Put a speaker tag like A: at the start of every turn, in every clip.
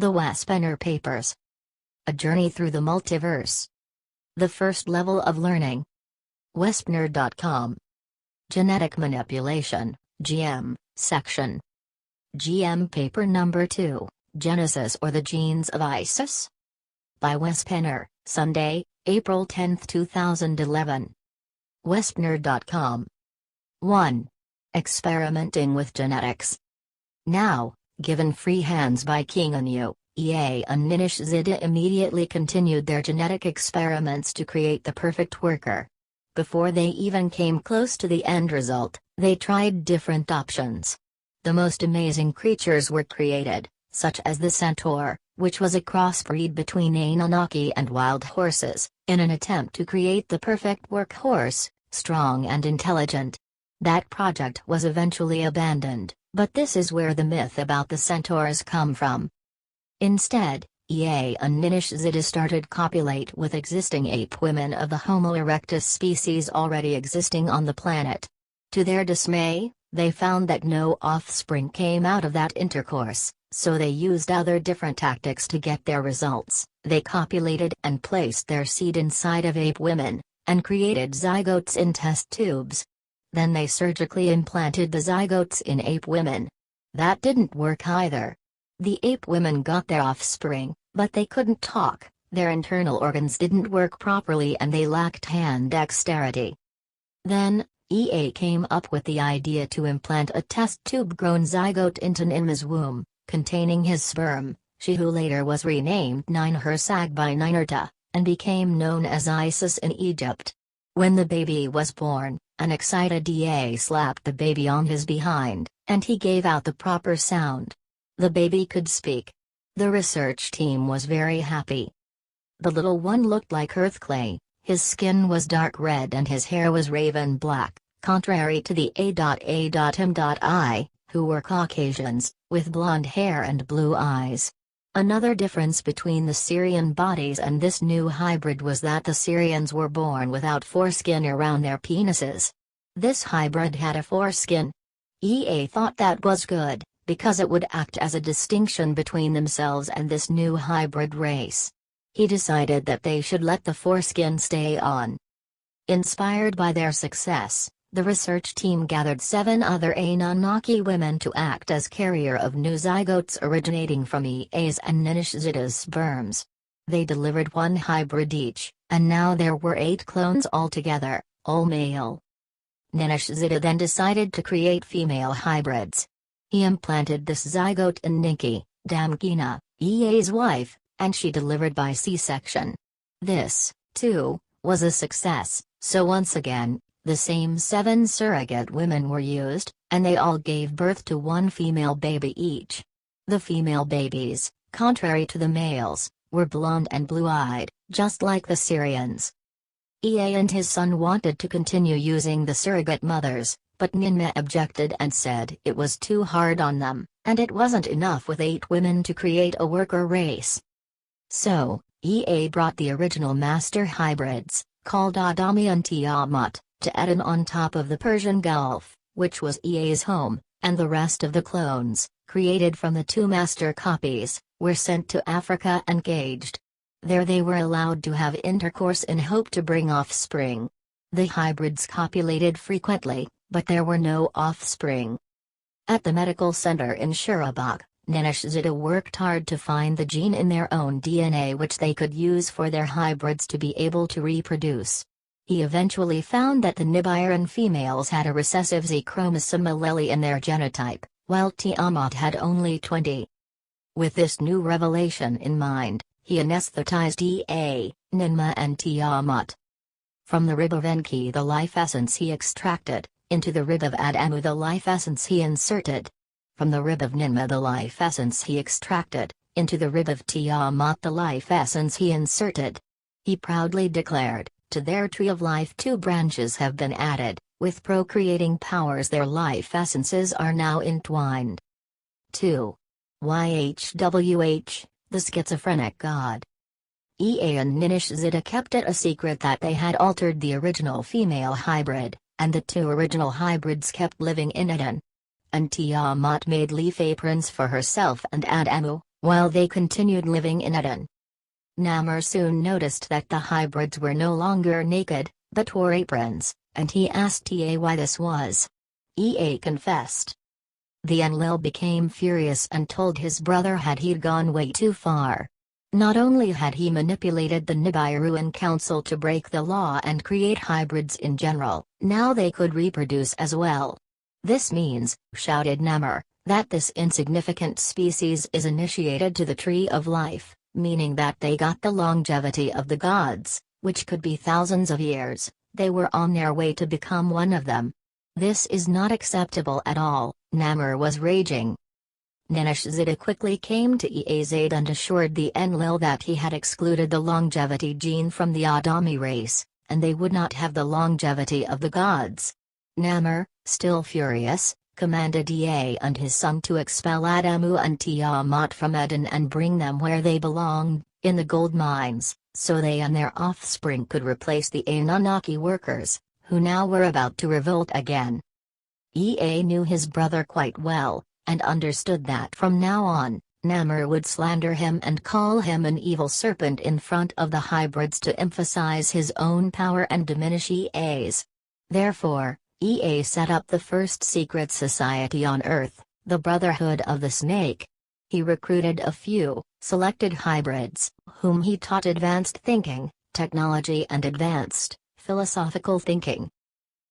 A: The Wespner Papers. A Journey Through the Multiverse. The First Level of Learning. Wespner.com. Genetic Manipulation, GM, Section. GM Paper Number 2, Genesis or the Genes of Isis? By Wespner, Sunday, April 10, 2011. Wespner.com. 1. Experimenting with Genetics. Now, given free hands by King Anu, EA and Ninish Zida immediately continued their genetic experiments to create the perfect worker. Before they even came close to the end result, they tried different options. The most amazing creatures were created, such as the centaur, which was a crossbreed between Anunnaki and wild horses, in an attempt to create the perfect workhorse, strong and intelligent. That project was eventually abandoned, but this is where the myth about the centaurs come from. Instead, EA and Ninish Zida started copulate with existing ape women of the Homo erectus species already existing on the planet. To their dismay, they found that no offspring came out of that intercourse, so they used other different tactics to get their results. They copulated and placed their seed inside of ape women, and created zygotes in test tubes. Then they surgically implanted the zygotes in ape women. That didn't work either. The ape women got their offspring, but they couldn't talk, their internal organs didn't work properly and they lacked hand dexterity. Then, EA came up with the idea to implant a test tube-grown zygote into Ninma's womb, containing his sperm, she who later was renamed Ninhursag by Ninurta, and became known as Isis in Egypt. When the baby was born, an excited EA slapped the baby on his behind, and he gave out the proper sound. The baby could speak. The research team was very happy. The little one looked like earthclay, his skin was dark red and his hair was raven black, contrary to the A.A.M.I, who were Caucasians, with blonde hair and blue eyes. Another difference between the Syrian bodies and this new hybrid was that the Syrians were born without foreskin around their penises. This hybrid had a foreskin. EA thought that was good, because it would act as a distinction between themselves and this new hybrid race. He decided that they should let the foreskin stay on. Inspired by their success, the research team gathered 7 other Anunnaki women to act as carrier of new zygotes originating from EA's and Ninish Zida's sperms. They delivered 1 hybrid each, and now there were 8 clones altogether, all male. Ninish Zida then decided to create female hybrids. He implanted this zygote in Ninki, Damkina, EA's wife, and she delivered by C-section. This, too, was a success, so once again, the same 7 surrogate women were used, and they all gave birth to 1 female baby each. The female babies, contrary to the males, were blonde and blue-eyed, just like the Syrians. EA and his son wanted to continue using the surrogate mothers, but Ninma objected and said it was too hard on them, and it wasn't enough with 8 women to create a worker race. So, EA brought the original master hybrids, called Adami and Tiamat, to Aden on top of the Persian Gulf, which was EA's home, and the rest of the clones, created from the 2 master copies, were sent to Africa and caged. There they were allowed to have intercourse in hope to bring offspring. The hybrids copulated frequently, but there were no offspring. At the medical center in Shirabak, Ninish Zida worked hard to find the gene in their own DNA which they could use for their hybrids to be able to reproduce. He eventually found that the Nibiran females had a recessive Z chromosome allele in their genotype, while Tiamat had only 20. With this new revelation in mind, he anesthetized EA, Ninma and Tiamat. From the rib of Enki the life essence he extracted, into the rib of Adamu the life essence he inserted. From the rib of Ninma the life essence he extracted, into the rib of Tiamat the life essence he inserted. He proudly declared, to their tree of life 2 branches have been added, with procreating powers their life essences are now entwined. 2. YHWH, the schizophrenic god. EA and Ninish Zida kept it a secret that they had altered the original female hybrid, and the 2 original hybrids kept living in Aden. And Tiamat made leaf aprons for herself and Adamu, while they continued living in Eden. Namor soon noticed that the hybrids were no longer naked, but wore aprons, and he asked Ea why this was. Ea confessed. The Enlil became furious and told his brother he'd gone way too far. Not only had he manipulated the Nibiruan Council to break the law and create hybrids in general, now they could reproduce as well. This means, shouted Namor, that this insignificant species is initiated to the Tree of Life, meaning that they got the longevity of the gods, which could be thousands of years. They were on their way to become one of them. This is not acceptable at all, Namor was raging. Ninishzida quickly came to Ea's aid and assured the Enlil that he had excluded the longevity gene from the Adami race, and they would not have the longevity of the gods. Namor, still furious, commanded Ea and his son to expel Adamu and Tiamat from Eden and bring them where they belonged, in the gold mines, so they and their offspring could replace the Anunnaki workers, who now were about to revolt again. Ea knew his brother quite well, and understood that from now on, Namor would slander him and call him an evil serpent in front of the hybrids to emphasize his own power and diminish Ea's. Therefore, Ea set up the first secret society on Earth, the Brotherhood of the Snake. He recruited a few, selected hybrids, whom he taught advanced thinking, technology and advanced, philosophical thinking.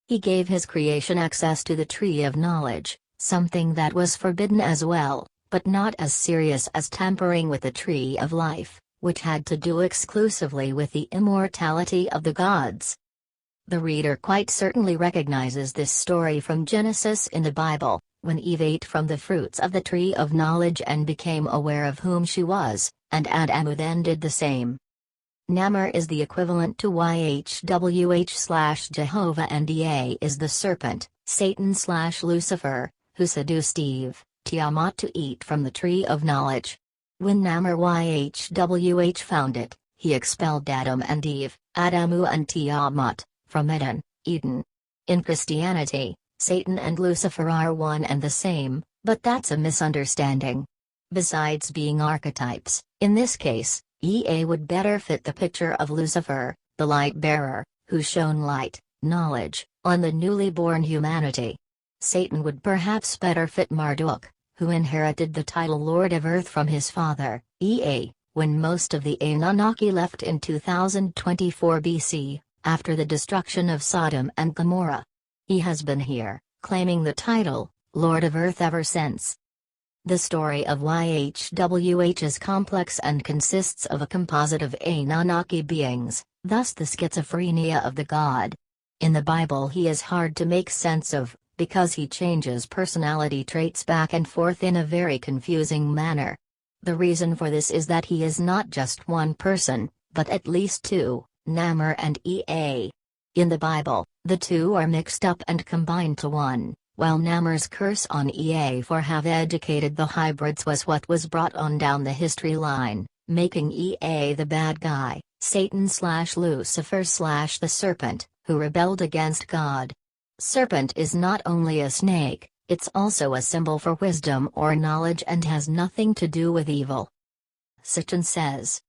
A: He gave his creation access to the Tree of Knowledge, something that was forbidden as well, but not as serious as tampering with the Tree of Life, which had to do exclusively with the immortality of the gods. The reader quite certainly recognizes this story from Genesis in the Bible, when Eve ate from the fruits of the Tree of Knowledge and became aware of whom she was, and Adamu then did the same. Namor is the equivalent to YHWH/Jehovah and Ea is the serpent, Satan/Lucifer, who seduced Eve, Tiamat to eat from the Tree of Knowledge. When Namor YHWH found it, he expelled Adam and Eve, Adamu and Tiamat, from Eden. In Christianity, Satan and Lucifer are one and the same, but that's a misunderstanding. Besides being archetypes, in this case, Ea would better fit the picture of Lucifer, the light bearer, who shone light, knowledge, on the newly born humanity. Satan would perhaps better fit Marduk, who inherited the title Lord of Earth from his father, Ea, when most of the Anunnaki left in 2024 BC. After the destruction of Sodom and Gomorrah. He has been here, claiming the title, Lord of Earth ever since. The story of YHWH is complex and consists of a composite of Anunnaki beings, thus the schizophrenia of the god. In the Bible he is hard to make sense of, because he changes personality traits back and forth in a very confusing manner. The reason for this is that he is not just one person, but at least two. Namor and Ea. In the Bible, the two are mixed up and combined to one, while Namor's curse on Ea for have educated the hybrids was what was brought on down the history line, making Ea the bad guy, Satan/Lucifer/the serpent, who rebelled against God. Serpent is not only a snake, it's also a symbol for wisdom or knowledge and has nothing to do with evil. Sitchin says.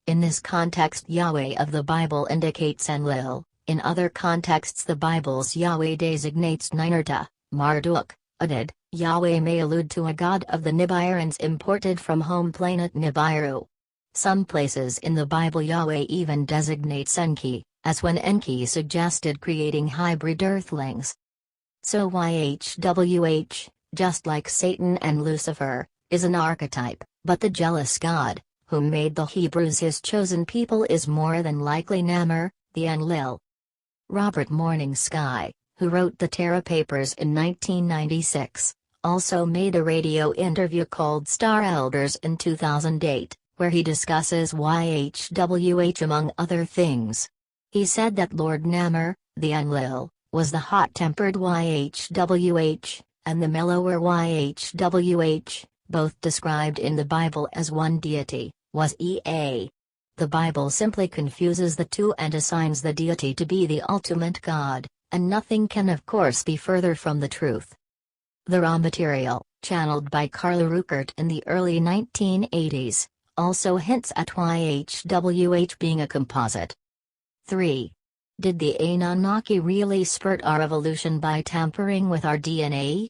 A: In this context Yahweh of the Bible indicates Enlil, in other contexts the Bible's Yahweh designates Ninurta, Marduk, Adad. Yahweh may allude to a god of the Nibirans imported from home planet Nibiru. Some places in the Bible Yahweh even designates Enki, as when Enki suggested creating hybrid earthlings. So YHWH, just like Satan and Lucifer, is an archetype, but the jealous god, who made the Hebrews his chosen people is more than likely Namor, the Enlil. Robert Morning Sky, who wrote the Terra Papers in 1996, also made a radio interview called Star Elders in 2008, where he discusses YHWH among other things. He said that Lord Namor, the Enlil, was the hot-tempered YHWH, and the mellower YHWH, both described in the Bible as one deity, was Ea. The Bible simply confuses the two and assigns the deity to be the ultimate God, and nothing can of course be further from the truth. The raw material, channeled by Carla Ruckert in the early 1980s, also hints at YHWH being a composite. 3. Did the Anunnaki really spurt our evolution by tampering with our DNA?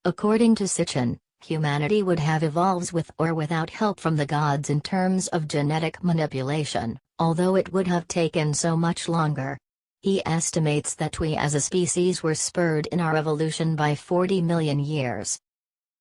A: According to Sitchin, humanity would have evolved with or without help from the gods in terms of genetic manipulation, although it would have taken so much longer. He estimates that we as a species were spurred in our evolution by 40 million years.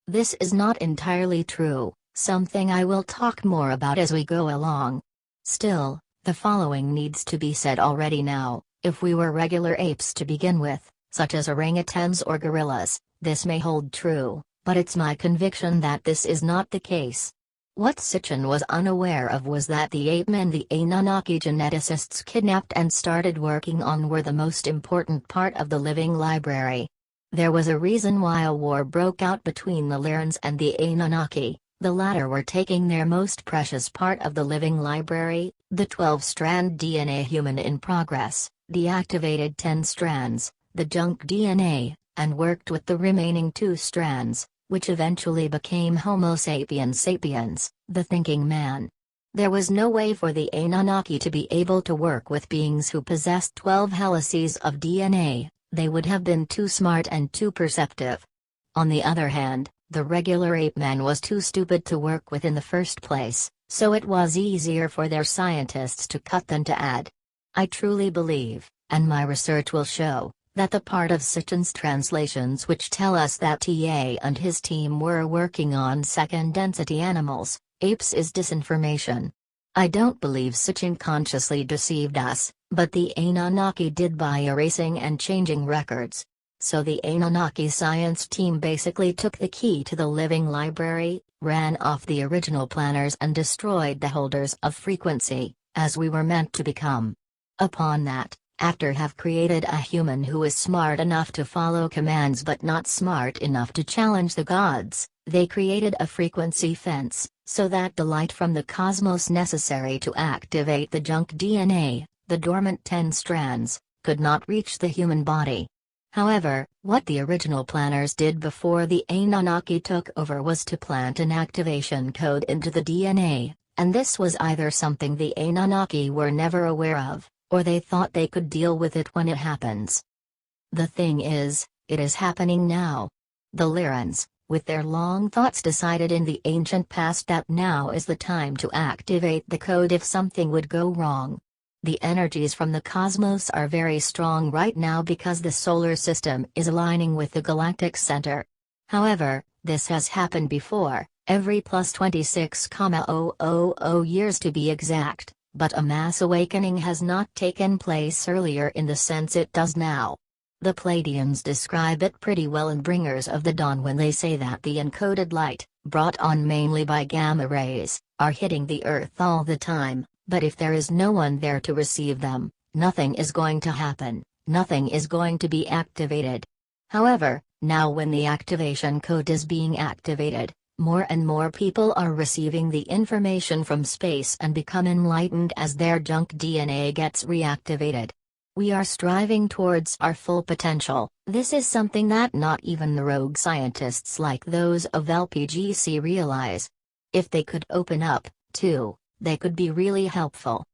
A: This is not entirely true, something I will talk more about as we go along. Still, the following needs to be said already now: if we were regular apes to begin with, such as orangutans or gorillas, this may hold true, but it's my conviction that this is not the case. What Sitchin was unaware of was that the ape-men the Anunnaki geneticists kidnapped and started working on were the most important part of the living library. There was a reason why a war broke out between the Lyrans and the Anunnaki. The latter were taking their most precious part of the living library, the 12-strand DNA human in progress, deactivated 10 strands, the junk DNA, and worked with the remaining 2 strands, which eventually became Homo sapiens sapiens, the thinking man. There was no way for the Anunnaki to be able to work with beings who possessed 12 helices of DNA, they would have been too smart and too perceptive. On the other hand, the regular ape-man was too stupid to work with in the first place, so it was easier for their scientists to cut than to add. I truly believe, and my research will show, that the part of Sitchin's translations which tell us that TA and his team were working on second-density animals, apes, is disinformation. I don't believe Sitchin consciously deceived us, but the Anunnaki did by erasing and changing records. So the Anunnaki science team basically took the key to the living library, ran off the original planners and destroyed the holders of frequency, as we were meant to become. Upon that, after have created a human who is smart enough to follow commands but not smart enough to challenge the gods, they created a frequency fence, so that the light from the cosmos necessary to activate the junk DNA, the dormant 10 strands, could not reach the human body. However, what the original planners did before the Anunnaki took over was to plant an activation code into the DNA, and this was either something the Anunnaki were never aware of, or they thought they could deal with it when it happens. The thing is, it is happening now. The Lyrans, with their long thoughts, decided in the ancient past that now is the time to activate the code if something would go wrong. The energies from the cosmos are very strong right now because the solar system is aligning with the galactic center. However, this has happened before, every plus 26,000 years to be exact, but a mass awakening has not taken place earlier in the sense it does now. The Pleiadians describe it pretty well in Bringers of the Dawn when they say that the encoded light, brought on mainly by gamma rays, are hitting the Earth all the time. But if there is no one there to receive them, nothing is going to happen, nothing is going to be activated. However, now when the activation code is being activated, more and more people are receiving the information from space and become enlightened as their junk DNA gets reactivated. We are striving towards our full potential. This is something that not even the rogue scientists like those of LPGC realize. If they could open up, too, they could be really helpful.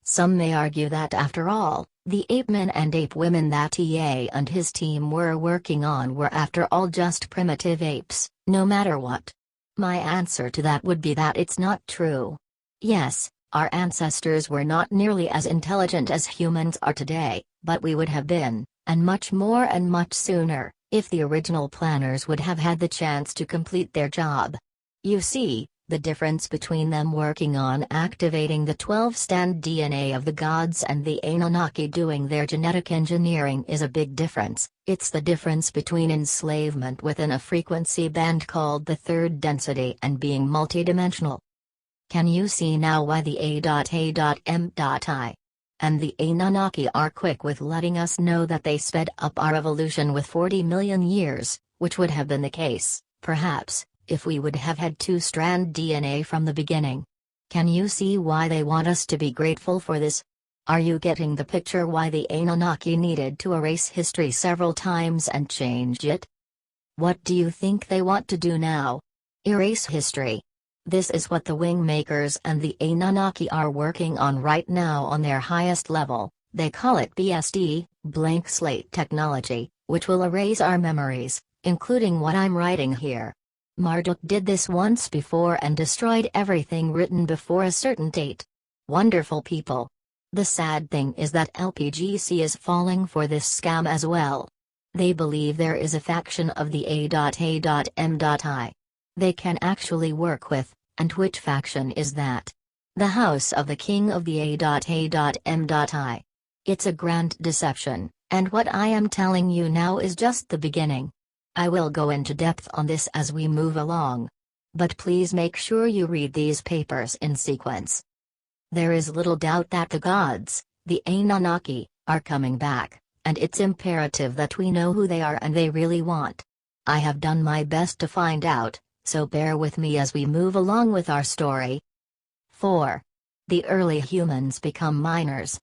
A: Some may argue that after all, the ape-men and ape-women that TA and his team were working on were after all just primitive apes, no matter what. My answer to that would be that it's not true. Yes, our ancestors were not nearly as intelligent as humans are today, but we would have been, and much more and much sooner, if the original planners would have had the chance to complete their job. You see, the difference between them working on activating the 12-strand DNA of the gods and the Anunnaki doing their genetic engineering is a big difference. It's the difference between enslavement within a frequency band called the third density and being multidimensional. Can you see now why the A.A.M.I and the Anunnaki are quick with letting us know that they sped up our evolution with 40 million years, which would have been the case, perhaps, if we would have had 2-strand DNA from the beginning? Can you see why they want us to be grateful for this? Are you getting the picture why the Anunnaki needed to erase history several times and change it? What do you think they want to do now? Erase history. This is what the Wingmakers and the Anunnaki are working on right now on their highest level. They call it BSD, blank slate technology, which will erase our memories, including what I'm writing here. Marduk did this once before and destroyed everything written before a certain date. Wonderful people. The sad thing is that LPGC is falling for this scam as well. They believe there is a faction of the A.A.M.I. They can actually work with, and which faction is that? The House of the King of the A.A.M.I. It's a grand deception, and what I am telling you now is just the beginning. I will go into depth on this as we move along. But please make sure you read these papers in sequence. There is little doubt that the gods, the Anunnaki, are coming back, and it's imperative that we know who they are and they really want. I have done my best to find out, so bear with me as we move along with our story. 4. The early humans become miners.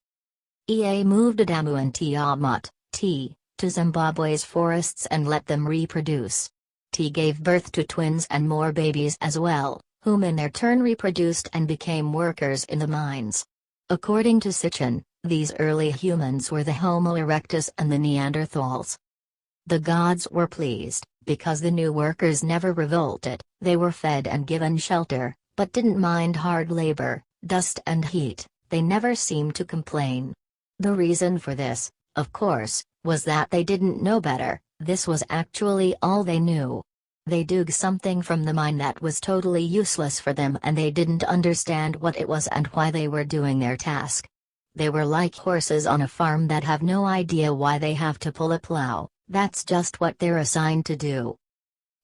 A: Ea moved Adamu and Tiamat, T, to Zimbabwe's forests and let them reproduce. T gave birth to twins and more babies as well, whom in their turn reproduced and became workers in the mines. According to Sitchin, these early humans were the Homo erectus and the Neanderthals. The gods were pleased, because the new workers never revolted. They were fed and given shelter, but didn't mind hard labor, dust and heat. They never seemed to complain. The reason for this, of course, was that they didn't know better. This was actually all they knew. They dug something from the mine that was totally useless for them and they didn't understand what it was and why they were doing their task. They were like horses on a farm that have no idea why they have to pull a plow. That's just what they're assigned to do.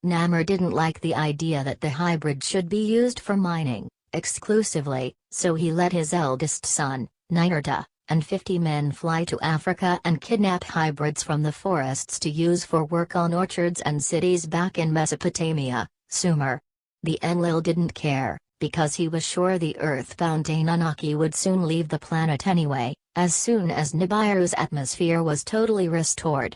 A: Namor didn't like the idea that the hybrid should be used for mining, exclusively, so he let his eldest son, Ninurta, and 50 men fly to Africa and kidnap hybrids from the forests to use for work on orchards and cities back in Mesopotamia, Sumer. The Enlil didn't care, because he was sure the earthbound Anunnaki would soon leave the planet anyway, as soon as Nibiru's atmosphere was totally restored.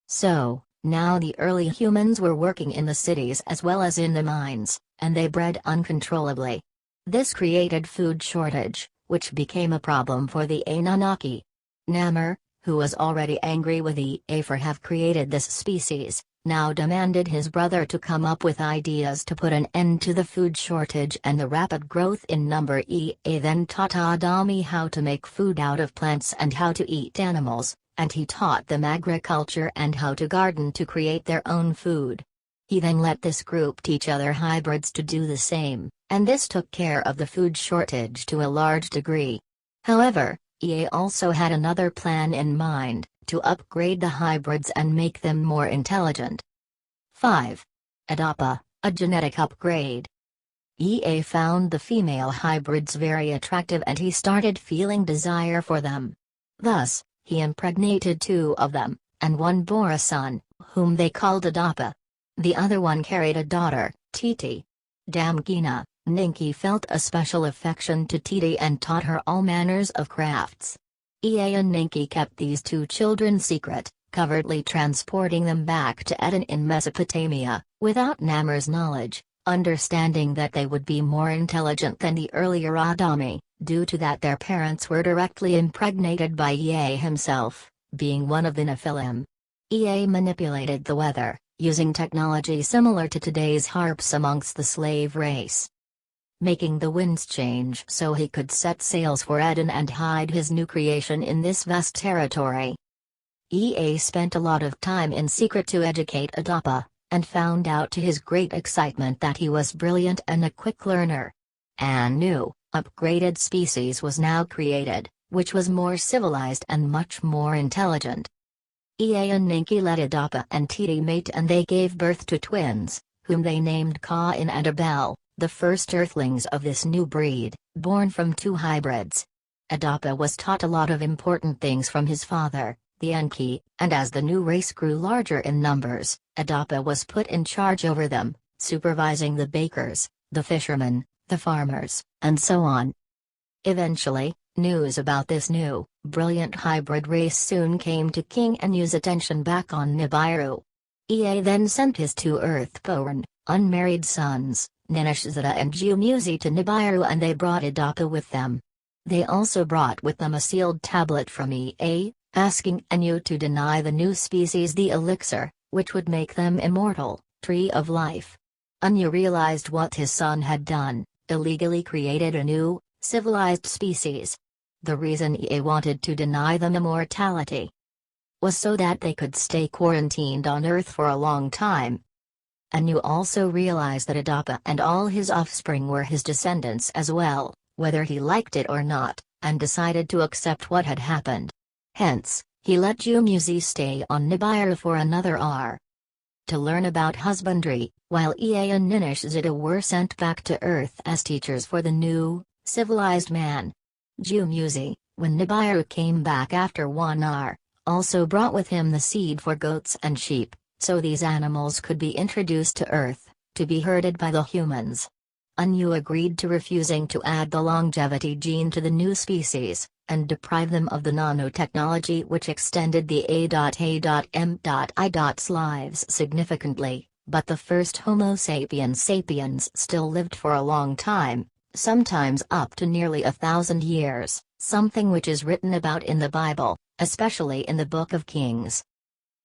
A: So, now the early humans were working in the cities as well as in the mines, and they bred uncontrollably. This created food shortage, which became a problem for the Anunnaki. Namor, who was already angry with Ea for have created this species, now demanded his brother to come up with ideas to put an end to the food shortage and the rapid growth in number. Ea then taught Adami how to make food out of plants and how to eat animals, and he taught them agriculture and how to garden to create their own food. He then let this group teach other hybrids to do the same, and this took care of the food shortage to a large degree. However, Ea also had another plan in mind, to upgrade the hybrids and make them more intelligent. 5. Adapa, a genetic upgrade. Ea found the female hybrids very attractive and he started feeling desire for them. Thus, he impregnated 2 of them, and one bore a son, whom they called Adapa. The other one carried a daughter, Titi. Damgina, Ninki felt a special affection to Titi and taught her all manners of crafts. Ea and Ninki kept these 2 children secret, covertly transporting them back to Eden in Mesopotamia, without Namor's knowledge, understanding that they would be more intelligent than the earlier Adami, due to that their parents were directly impregnated by Ea himself, being one of the Nephilim. Ea manipulated the weather, using technology similar to today's harps amongst the slave race, making the winds change so he could set sails for Eden and hide his new creation in this vast territory. Ea spent a lot of time in secret to educate Adapa, and found out to his great excitement that he was brilliant and a quick learner. A new, upgraded species was now created, which was more civilized and much more intelligent. Ea and Ninki let Adapa and Titi mate and they gave birth to twins, whom they named Cain and Abel, the first earthlings of this new breed, born from 2 hybrids. Adapa was taught a lot of important things from his father, the Enki, and as the new race grew larger in numbers, Adapa was put in charge over them, supervising the bakers, the fishermen, the farmers, and so on. Eventually, news about this new, brilliant hybrid race soon came to King Enu's attention back on Nibiru. Ea then sent his two Earth-born, unmarried sons, Ninishzida and Jumuzi, to Nibiru, and they brought Idapa with them. They also brought with them a sealed tablet from Ea, asking Anu to deny the new species the elixir, which would make them immortal, tree of life. Anu realized what his son had done, illegally created a new, civilized species. The reason Ea wanted to deny them immortality was so that they could stay quarantined on Earth for a long time. Anu also realized that Idapa and all his offspring were his descendants as well, whether he liked it or not, and decided to accept what had happened. Hence, he let Jumuzi stay on Nibiru for another hour to learn about husbandry, while Ea and Ninishzida were sent back to Earth as teachers for the new, civilized man. Jumuzi, when Nibiru came back after 1 hour, also brought with him the seed for goats and sheep, so these animals could be introduced to Earth, to be herded by the humans. Anu agreed to refusing to add the longevity gene to the new species, and deprive them of the nanotechnology which extended the A.A.M.I.'s lives significantly, but the first Homo sapiens still lived for a long time, sometimes up to nearly 1,000 years, something which is written about in the Bible, especially in the Book of Kings.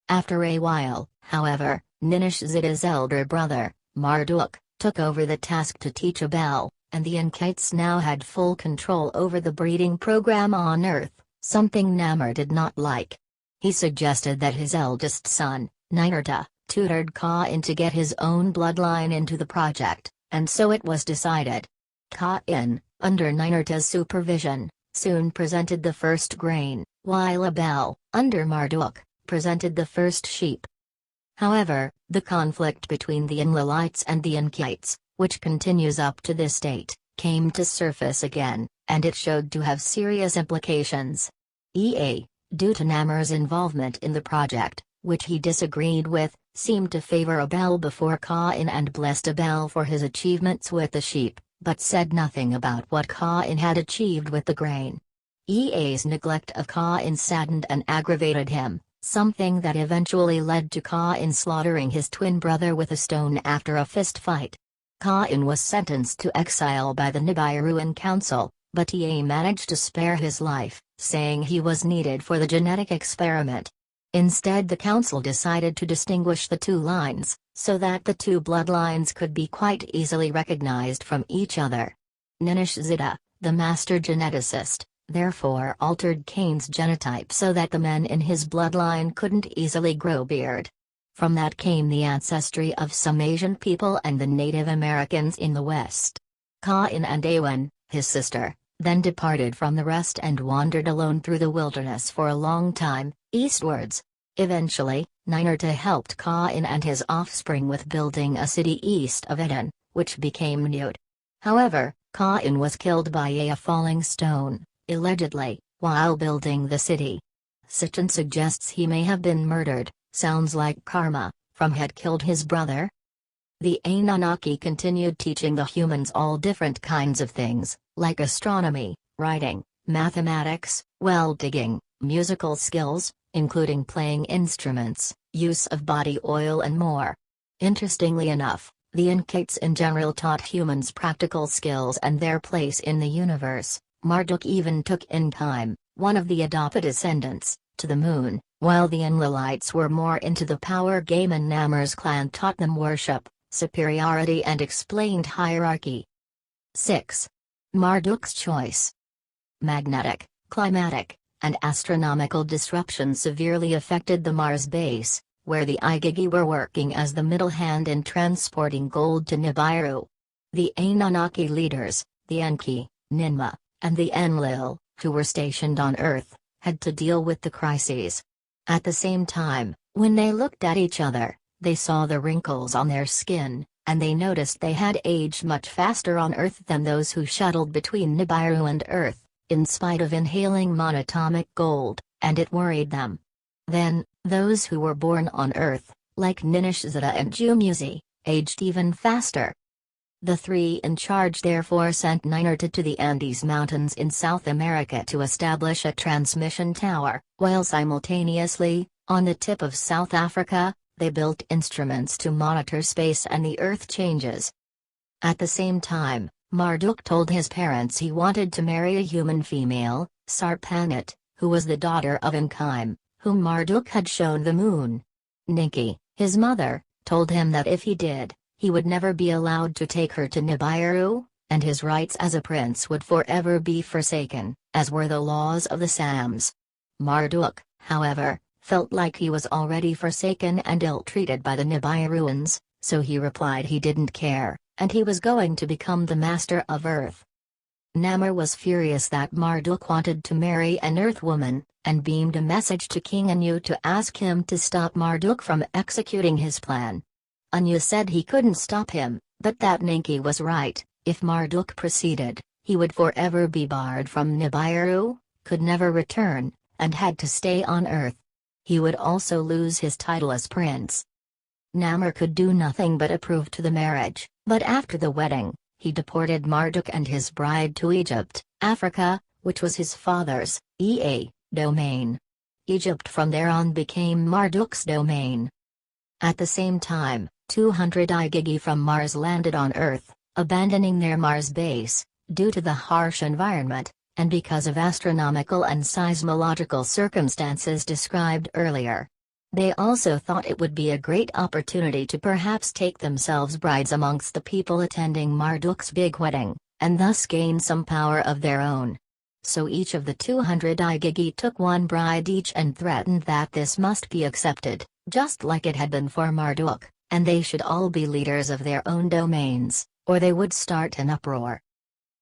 A: After a while, however, Ninishzida's elder brother, Marduk, took over the task to teach Abel, and the Enkites now had full control over the breeding program on Earth, something Namur did not like. He suggested that his eldest son, Ninurta, tutored Kain to get his own bloodline into the project, and so it was decided. Kain, under Ninurta's supervision, soon presented the first grain, while Abel, under Marduk, presented the first sheep. However, the conflict between the Enlilites and the Enkites, which continues up to this date, came to surface again, and it showed to have serious implications. Ea, due to Namur's involvement in the project, which he disagreed with, seemed to favor Abel before Kain and blessed Abel for his achievements with the sheep, but said nothing about what Kain had achieved with the grain. Ea's neglect of Kain saddened and aggravated him, something that eventually led to Kain slaughtering his twin brother with a stone after a fist fight. Kain was sentenced to exile by the Nibiruan Council, but Ea managed to spare his life, saying he was needed for the genetic experiment. Instead, the council decided to distinguish the two lines, so that the two bloodlines could be quite easily recognized from each other. Ninishzida, the master geneticist, therefore altered Cain's genotype so that the men in his bloodline couldn't easily grow beard. From that came the ancestry of some Asian people and the Native Americans in the West. Kain and Awen, his sister, then departed from the rest and wandered alone through the wilderness for a long time, eastwards. Eventually, Ninurta helped Kain and his offspring with building a city east of Eden, which became Nut. However, Kain was killed by a falling stone, allegedly, while building the city. Satan suggests he may have been murdered, sounds like karma, from had killed his brother. The Anunnaki continued teaching the humans all different kinds of things, like astronomy, writing, mathematics, well digging, musical skills, including playing instruments, use of body oil and more. Interestingly enough, the Enkites in general taught humans practical skills and their place in the universe. Marduk even took Enkiim, one of the Idapa descendants, to the moon, while the Enlilites were more into the power game and Namur's clan taught them worship, superiority and explained hierarchy. 6. Marduk's choice. Magnetic, climatic, and astronomical disruption severely affected the Mars base, where the Igigi were working as the middle hand in transporting gold to Nibiru. The Anunnaki leaders, the Enki, Ninmah, and the Enlil, who were stationed on Earth, had to deal with the crises. At the same time, when they looked at each other, they saw the wrinkles on their skin, and they noticed they had aged much faster on Earth than those who shuttled between Nibiru and Earth, in spite of inhaling monatomic gold, and it worried them. Then, those who were born on Earth, like Ninishzida and Jumuzi, aged even faster. The three in charge therefore sent Ninurta to the Andes Mountains in South America to establish a transmission tower, while simultaneously, on the tip of South Africa, They built instruments to monitor space and the Earth changes. At the same time, Marduk told his parents he wanted to marry a human female, Sarpanit, who was the daughter of Enkidu, whom Marduk had shown the moon. Ninki, his mother, told him that if he did, he would never be allowed to take her to Nibiru, and his rights as a prince would forever be forsaken, as were the laws of the Sams. Marduk, however, felt like he was already forsaken and ill-treated by the Nibiruans, so he replied he didn't care, and he was going to become the master of Earth. Namr was furious that Marduk wanted to marry an Earth woman, and beamed a message to King Anu to ask him to stop Marduk from executing his plan. Anu said he couldn't stop him, but that Ninki was right. If Marduk proceeded, he would forever be barred from Nibiru, could never return, and had to stay on Earth. He would also lose his title as prince. Namr could do nothing but approve to the marriage, but after the wedding, he deported Marduk and his bride to Egypt, Africa, which was his father's domain. Egypt from there on became Marduk's domain. At the same time, 200 Igigi from Mars landed on Earth, abandoning their Mars base, due to the harsh environment, and because of astronomical and seismological circumstances described earlier. They also thought it would be a great opportunity to perhaps take themselves brides amongst the people attending Marduk's big wedding, and thus gain some power of their own. So each of the 200 Igigi took one bride each and threatened that this must be accepted, just like it had been for Marduk, and they should all be leaders of their own domains, or they would start an uproar.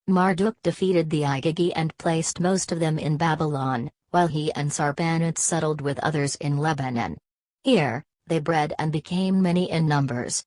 A: Marduk defeated the Igigi and placed most of them in Babylon, while he and Sarpanit settled with others in Lebanon. Here, they bred and became many in numbers.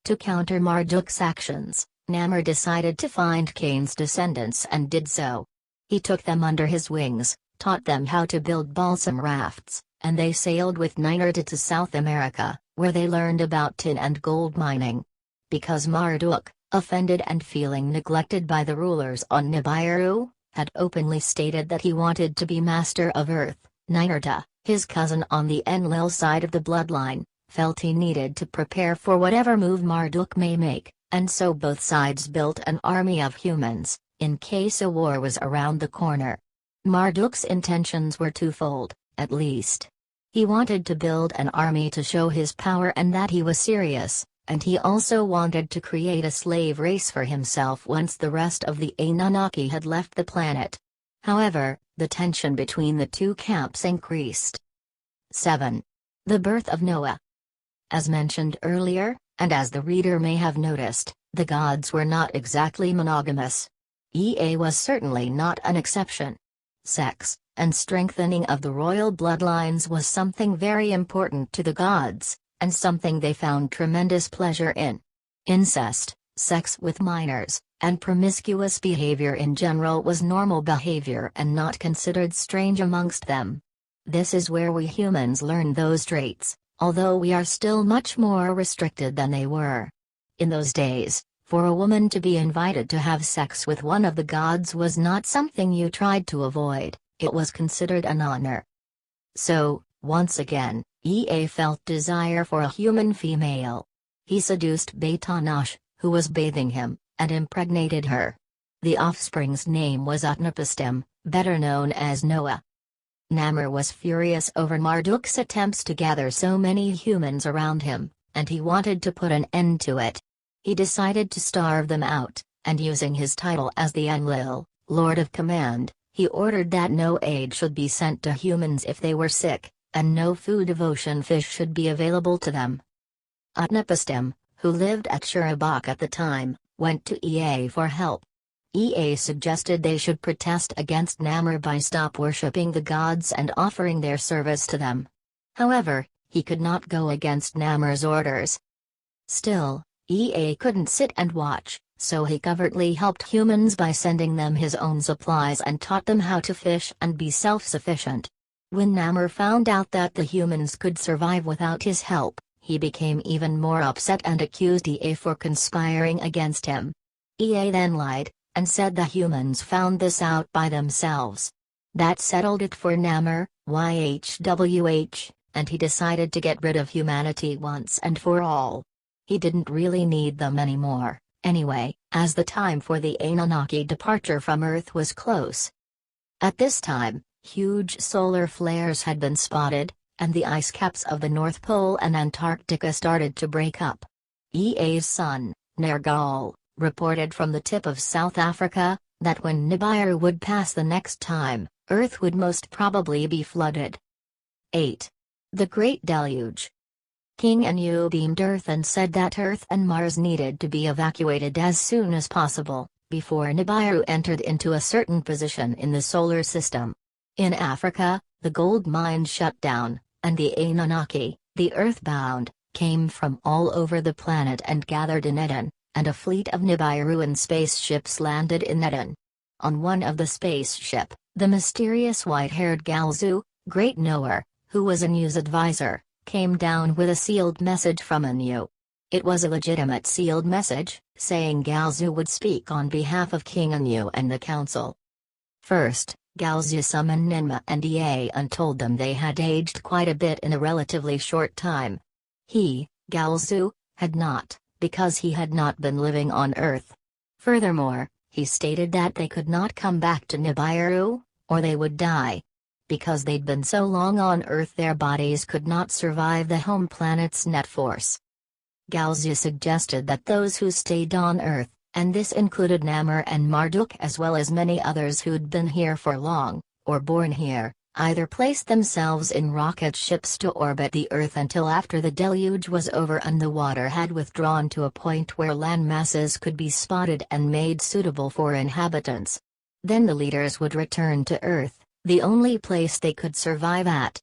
A: To counter Marduk's actions, Namr decided to find Cain's descendants and did so. He took them under his wings, taught them how to build balsam rafts, and they sailed with Ninurta to South America, where they learned about tin and gold mining. Because Marduk, offended and feeling neglected by the rulers on Nibiru, had openly stated that he wanted to be master of Earth, Ninurta, his cousin on the Enlil side of the bloodline, felt he needed to prepare for whatever move Marduk may make, and so both sides built an army of humans, in case a war was around the corner. Marduk's intentions were twofold, at least. He wanted to build an army to show his power and that he was serious, and he also wanted to create a slave race for himself once the rest of the Anunnaki had left the planet. However, the tension between the two camps increased. 7. The birth of Noah. As mentioned earlier, and as the reader may have noticed, the gods were not exactly monogamous. Ea was certainly not an exception. Sex, and strengthening of the royal bloodlines was something very important to the gods, and something they found tremendous pleasure in. Incest, sex with minors, and promiscuous behavior in general was normal behavior and not considered strange amongst them. This is where we humans learn those traits, although we are still much more restricted than they were. In those days, for a woman to be invited to have sex with one of the gods was not something you tried to avoid, it was considered an honor. So, once again, Ea felt desire for a human female. He seduced Beitanash, who was bathing him, and impregnated her. The offspring's name was Utnapishtim, better known as Noah. Namr was furious over Marduk's attempts to gather so many humans around him, and he wanted to put an end to it. He decided to starve them out, and using his title as the Enlil, Lord of Command, he ordered that no aid should be sent to humans if they were sick, and no food of ocean fish should be available to them. Utnapishtim, who lived at Shurabak at the time, went to Ea for help. Ea suggested they should protest against Namr by stop worshipping the gods and offering their service to them. However, he could not go against Namr's orders. Still, Ea couldn't sit and watch, so he covertly helped humans by sending them his own supplies and taught them how to fish and be self-sufficient. When Namr found out that the humans could survive without his help, he became even more upset and accused Ea for conspiring against him. Ea then lied, and said the humans found this out by themselves. That settled it for Namr, YHWH, and he decided to get rid of humanity once and for all. He didn't really need them anymore, anyway, as the time for the Anunnaki departure from Earth was close. At this time, huge solar flares had been spotted, and the ice caps of the North Pole and Antarctica started to break up. EA's son, Nergal, reported from the tip of South Africa, that when Nibiru would pass the next time, Earth would most probably be flooded. 8. The Great Deluge. King Anu beamed Earth and said that Earth and Mars needed to be evacuated as soon as possible, before Nibiru entered into a certain position in the solar system. In Africa, the gold mines shut down, and the Anunnaki, the Earthbound, came from all over the planet and gathered in Eden, and a fleet of Nibiruan spaceships landed in Eden. On one of the spaceship, the mysterious white-haired Galzu, Great Knower, who was Anu's advisor, came down with a sealed message from Anu. It was a legitimate sealed message, saying Galzu would speak on behalf of King Anu and the council. First, Galzu summoned Ninmah and Ea and told them they had aged quite a bit in a relatively short time. He, Galzu, had not, because he had not been living on Earth. Furthermore, he stated that they could not come back to Nibiru, or they would die. Because they'd been so long on Earth their bodies could not survive the home planet's net force. Galzu suggested that those who stayed on Earth, and this included Namur and Marduk as well as many others who'd been here for long, or born here, either place themselves in rocket ships to orbit the Earth until after the deluge was over and the water had withdrawn to a point where land masses could be spotted and made suitable for inhabitants. Then the leaders would return to Earth, the only place they could survive at.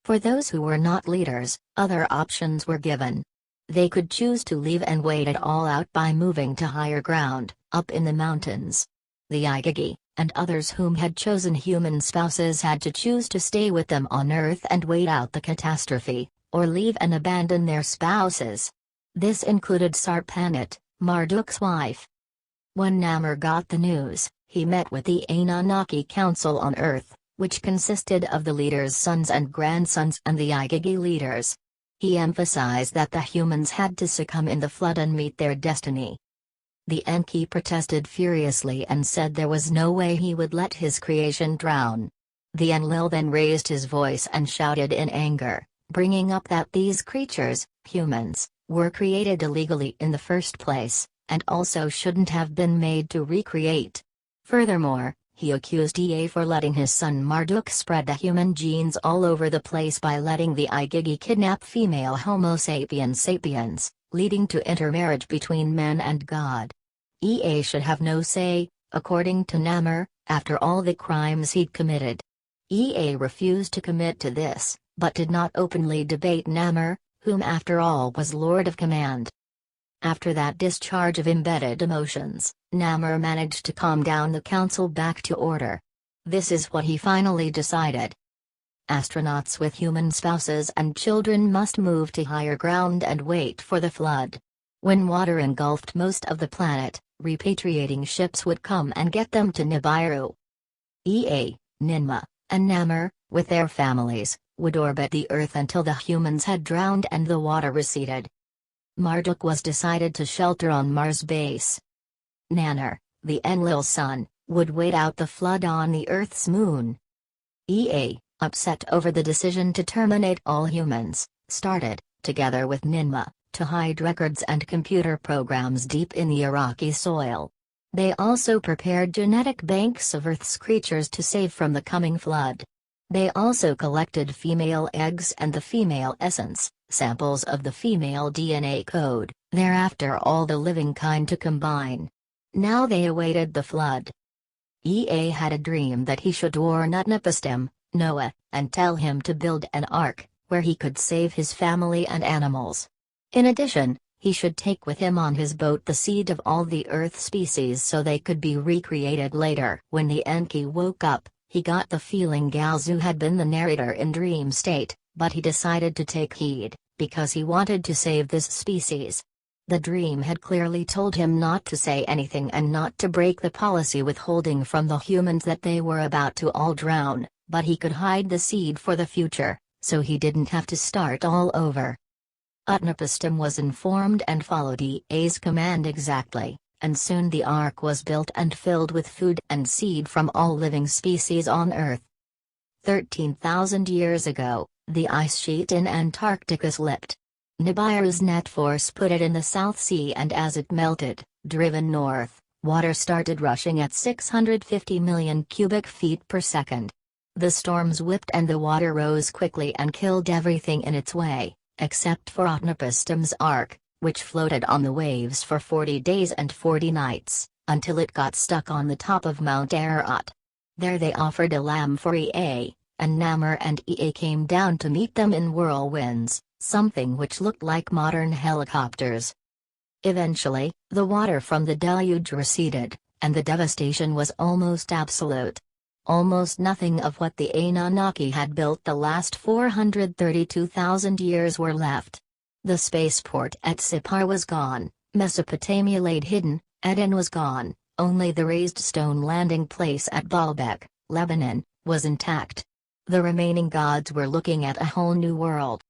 A: For those who were not leaders, other options were given. They could choose to leave and wait it all out by moving to higher ground, up in the mountains. The Igigi, and others whom had chosen human spouses had to choose to stay with them on Earth and wait out the catastrophe, or leave and abandon their spouses. This included Sarpanit, Marduk's wife. When Namur got the news, he met with the Anunnaki Council on Earth, which consisted of the leaders' sons and grandsons and the Igigi leaders. He emphasized that the humans had to succumb in the flood and meet their destiny. The Enki protested furiously and said there was no way he would let his creation drown. The Enlil then raised his voice and shouted in anger, bringing up that these creatures, humans, were created illegally in the first place, and also shouldn't have been made to recreate. Furthermore, he accused Ea for letting his son Marduk spread the human genes all over the place by letting the Igigi kidnap female Homo sapiens sapiens, leading to intermarriage between men and God. Ea should have no say, according to Namur, after all the crimes he'd committed. Ea refused to commit to this, but did not openly debate Namur, whom after all was Lord of Command. After that discharge of embedded emotions, Namur managed to calm down the council back to order. This is what he finally decided. Astronauts with human spouses and children must move to higher ground and wait for the flood. When water engulfed most of the planet, repatriating ships would come and get them to Nibiru. Ea, Ninmah, and Namur, with their families, would orbit the Earth until the humans had drowned and the water receded. Marduk was decided to shelter on Mars base. Nannar, the Enlil's son, would wait out the flood on the Earth's moon. Ea, upset over the decision to terminate all humans, started, together with Ninmah, to hide records and computer programs deep in the Iraqi soil. They also prepared genetic banks of Earth's creatures to save from the coming flood. They also collected female eggs and the female essence, samples of the female DNA code, thereafter all the living kind to combine. Now they awaited the flood. Ea had a dream that he should warn Utnapishtim, Noah, and tell him to build an ark, where he could save his family and animals. In addition, he should take with him on his boat the seed of all the Earth species so they could be recreated later. When the Enki woke up, he got the feeling Galzu had been the narrator in dream state, but he decided to take heed, because he wanted to save this species. The dream had clearly told him not to say anything and not to break the policy withholding from the humans that they were about to all drown, but he could hide the seed for the future, so he didn't have to start all over. Utnapishtim was informed and followed Ea's command exactly, and soon the ark was built and filled with food and seed from all living species on Earth. 13,000 years ago, the ice sheet in Antarctica slipped. Nibiru's net force put it in the South Sea, and as it melted, driven north, water started rushing at 650 million cubic feet per second. The storms whipped and the water rose quickly and killed everything in its way, except for Utnapishtim's ark, which floated on the waves for 40 days and 40 nights, until it got stuck on the top of Mount Ararat. There they offered a lamb for Ea, and Namur and Ea came down to meet them in whirlwinds, something which looked like modern helicopters. Eventually, the water from the deluge receded, and the devastation was almost absolute. Almost nothing of what the Anunnaki had built the last 432,000 years were left. The spaceport at Sippar was gone, Mesopotamia laid hidden, Eden was gone, only the raised stone landing place at Baalbek, Lebanon, was intact. The remaining gods were looking at a whole new world,